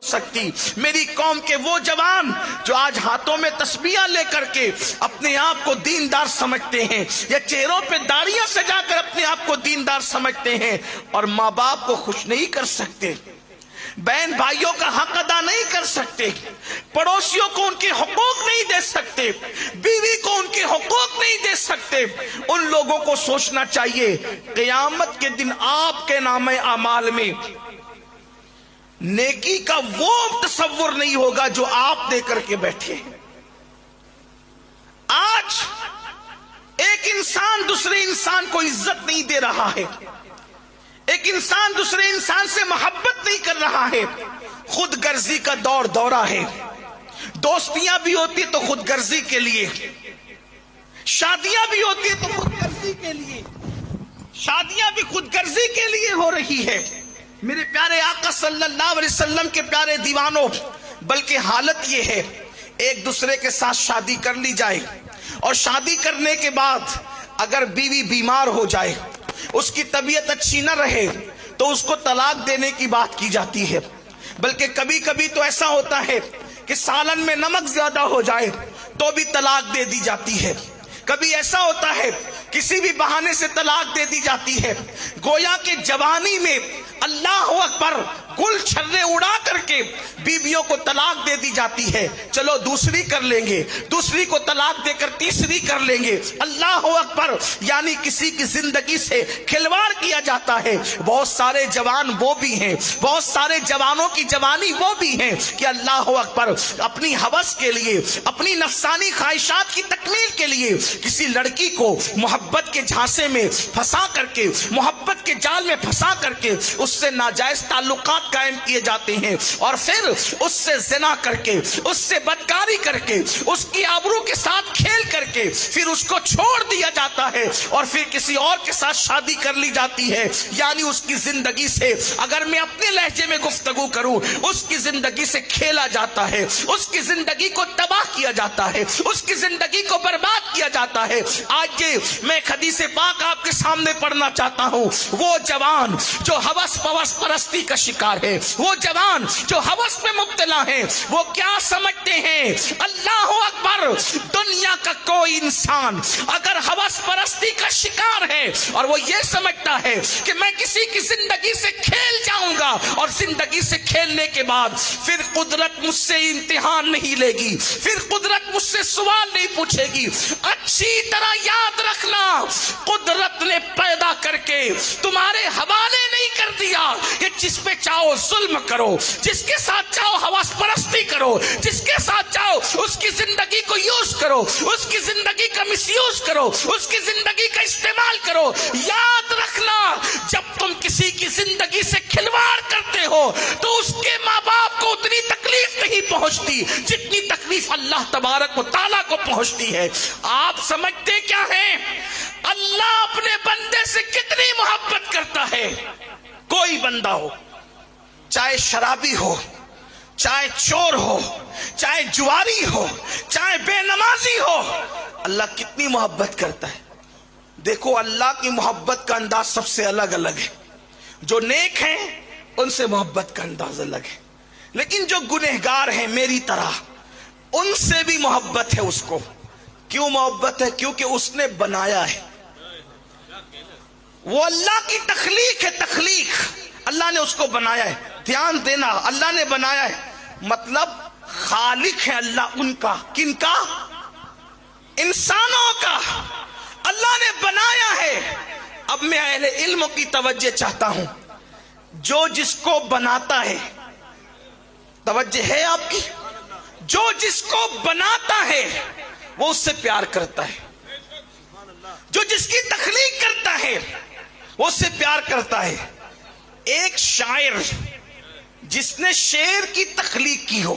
سکتی۔ میری قوم کے وہ جوان جو آج ہاتھوں میں تسبیحاں لے کر کے اپنے آپ کو دیندار سمجھتے ہیں، یا چہروں پہ داڑیاں سجا کر اپنے آپ کو دیندار سمجھتے ہیں، اور ماں باپ کو خوش نہیں کر سکتے، بہن بھائیوں کا حق ادا نہیں کر سکتے، پڑوسیوں کو ان کے حقوق نہیں دے سکتے، بیوی کو ان کے حقوق نہیں دے سکتے، ان لوگوں کو سوچنا چاہیے قیامت کے دن آپ کے نامہ اعمال میں نیکی کا وہ تصور نہیں ہوگا جو آپ دے کر کے بیٹھے ہیں۔ آج ایک انسان دوسرے انسان کو عزت نہیں دے رہا ہے، ایک انسان دوسرے انسان سے محبت نہیں کر رہا ہے، خود غرضی کا دورہ ہے۔ دوستیاں بھی ہوتی تو خود غرضی کے لیے، شادیاں بھی ہوتی تو خود غرضی کے لیے، شادیاں بھی خود غرضی کے لیے ہو رہی ہے۔ میرے پیارے آقا صلی اللہ علیہ وسلم کے پیارے دیوانوں، بلکہ حالت یہ ہے ایک دوسرے کے ساتھ شادی کر لی جائے، اور شادی کرنے کے بعد اگر بیوی بیمار ہو جائے، اس کی طبیعت اچھی نہ رہے، تو اس کو طلاق دینے کی بات کی جاتی ہے۔ بلکہ کبھی کبھی تو ایسا ہوتا ہے کہ سالن میں نمک زیادہ ہو جائے تو بھی طلاق دے دی جاتی ہے۔ کبھی ایسا ہوتا ہے کسی بھی بہانے سے طلاق دے دی جاتی ہے۔ گویا کہ جوانی میں اللہ اکبر گل چھرے اڑا کر کے بیویوں کو طلاق دے دی جاتی ہے، چلو دوسری کر لیں گے، دوسری کو طلاق دے کر تیسری کر لیں گے، اللہ اکبر، یعنی کسی کی زندگی سے کھلواڑ کیا جاتا ہے۔ بہت سارے جوان وہ بھی ہیں، بہت سارے جوانوں کی جوانی وہ بھی ہیں کہ اللہ اکبر اپنی ہوس کے لیے، اپنی نفسانی خواہشات کی تکمیل کے لیے کسی لڑکی کو محبت کے جھانسے میں پھنسا کر کے، محبت کے جال میں پھنسا کر کے اس سے ناجائز تعلقات قائم کیے جاتے ہیں، اور پھر اس سے زنا کر کے، اس سے بدکاری کر کے، اس کی آبرو کے ساتھ کھیل کر کے پھر اس کو چھوڑ دیا جاتا ہے، اور پھر کسی اور کے ساتھ شادی کر لی جاتی ہے۔ یعنی اس کی زندگی سے، اگر میں اپنے لہجے میں گفتگو کروں، اس کی زندگی سے کھیلا جاتا ہے، اس کی زندگی کو تباہ کیا جاتا ہے، اس کی زندگی کو برباد کیا جاتا ہے۔ آج میں ایک حدیث پاک آپ کے سامنے پڑھنا چاہتا ہوں۔ وہ جوان جو ہوس پوس پرستی کا شکار ہے، وہ جوان جو ہوس میں مبتلا ہے، وہ کیا سمجھتے ہیں؟ اللہ اکبر، دنیا کا کوئی انسان اگر ہوس پرستی کا شکار ہے اور وہ یہ سمجھتا ہے کہ میں کسی کی زندگی سے کھیل جاؤں گا، اور زندگی سے کھیلنے کے بعد پھر قدرت مجھ سے امتحان نہیں لے گی، پھر قدرت مجھ سے سوال نہیں پوچھے گی، اچھی طرح یاد رکھنا، قدرت نے پیدا کر کے تمہارے حوالے نہیں کر دیا کہ جس پہ چاہو ظلم کرو، جس کے ساتھ چاہو حواس پرستی کرو، جس کے ساتھ چاہو اس کی زندگی کو یوز کرو، اس کی زندگی کا مس یوز کرو، اس کی زندگی کا استعمال کرو۔ یاد رکھنا، جب تم کسی کی زندگی سے کھلواڑ کرتے ہو تو اس کے ماں باپ کو اتنی تکلیف نہیں پہنچتی جتنی تکلیف اللہ تبارک و تعالیٰ کو پہنچتی ہے۔ آپ سمجھتے کیا ہیں اللہ اپنے بندے سے کتنی محبت کرتا ہے؟ کوئی بندہ ہو، چاہے شرابی ہو، چاہے چور ہو، چاہے جواری ہو، چاہے بے نمازی ہو، اللہ کتنی محبت کرتا ہے۔ دیکھو اللہ کی محبت کا انداز سب سے الگ الگ ہے۔ جو نیک ہیں ان سے محبت کا انداز الگ ہے، لیکن جو گنہگار ہیں میری طرح، ان سے بھی محبت ہے اس کو۔ کیوں محبت ہے؟ کیونکہ اس نے بنایا ہے، وہ اللہ کی تخلیق ہے، تخلیق اللہ نے اس کو بنایا ہے۔ دھیان دینا، اللہ نے بنایا ہے، مطلب خالق ہے اللہ ان کا۔ کن کا؟ انسانوں کا اللہ نے بنایا ہے۔ اب میں اہل علم کی توجہ چاہتا ہوں، جو جس کو بناتا ہے، توجہ ہے آپ کی، جو جس کو بناتا ہے وہ اس سے پیار کرتا ہے، جو جس کی تخلیق کرتا ہے وہ اس سے پیار کرتا ہے۔ ایک شاعر جس نے شعر کی تخلیق کی ہو،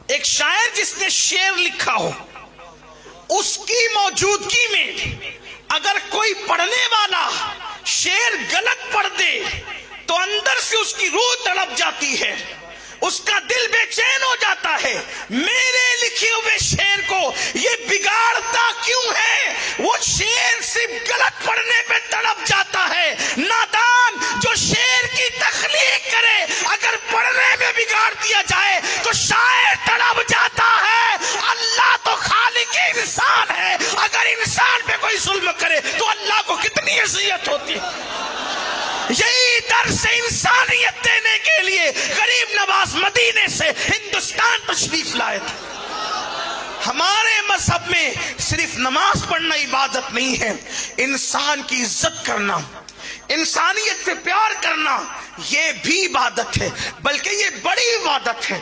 ایک شاعر جس نے شعر لکھا ہو، اس کی موجودگی میں اگر کوئی پڑھنے والا شعر غلط پڑھ دے تو اندر سے اس کی روح تڑپ جاتی ہے، اس کا دل بے چین ہو جاتا ہے۔ میرے لکھے ہوئے شعر کو یہ بگاڑتا کیوں ہے؟ وہ شعر صرف غلط پڑھنے پہ تڑپ جاتا ہے۔ نادان جو شعر کی تخلیق کرے اگر پڑھنے میں بگاڑ کاٹ دیا جائے تو شاعر تڑپ جاتا ہے، اللہ تو خالق انسان ہے، اگر انسان پہ کوئی ظلم کرے تو اللہ کو کتنی اذیت ہوتی ہے۔ یہی درس انسانیت دینے کے لیے غریب نواز مدینے سے ہندوستان تشریف لائے تھے۔ ہمارے مذہب میں صرف نماز پڑھنا عبادت نہیں ہے، انسان کی عزت کرنا، انسانیت سے پیار کرنا یہ بھی عبادت ہے، بلکہ یہ بڑی عبادت ہے۔